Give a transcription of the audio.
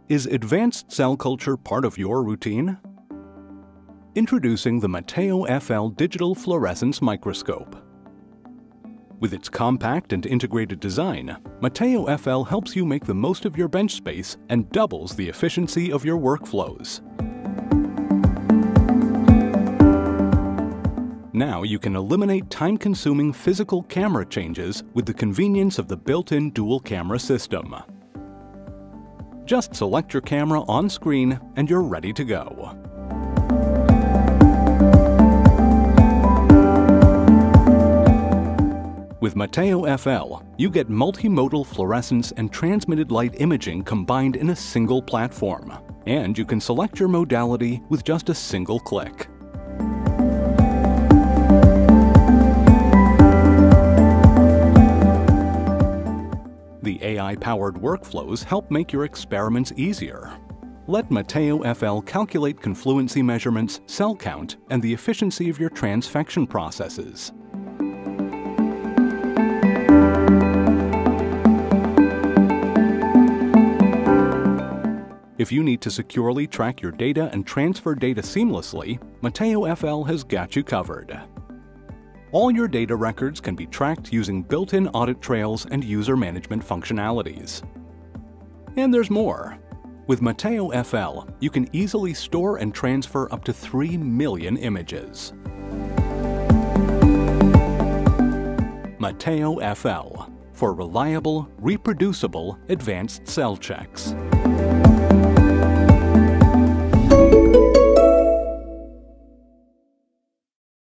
Is advanced cell culture part of your routine? Introducing the Mateo FL Digital Fluorescence Microscope. With its compact and integrated design, Mateo FL helps you make the most of your bench space and doubles the efficiency of your workflows. Now you can eliminate time-consuming physical camera changes with the convenience of the built-in dual camera system. Just select your camera on screen and you're ready to go. With Mateo FL, you get multi-modal fluorescence and transmitted light imaging combined in a single platform, and you can select your modality with just a single click. The AI-powered workflows help make your experiments easier. Let Mateo FL calculate confluency measurements, cell count, and the efficiency of your transfection processes. If you need to securely track your data and transfer data seamlessly, Mateo FL has got you covered. All your data records can be tracked using built-in audit trails and user management functionalities. And there's more. With Mateo FL, you can easily store and transfer up to 3 million images. Mateo FL, for reliable, reproducible advanced cell checks.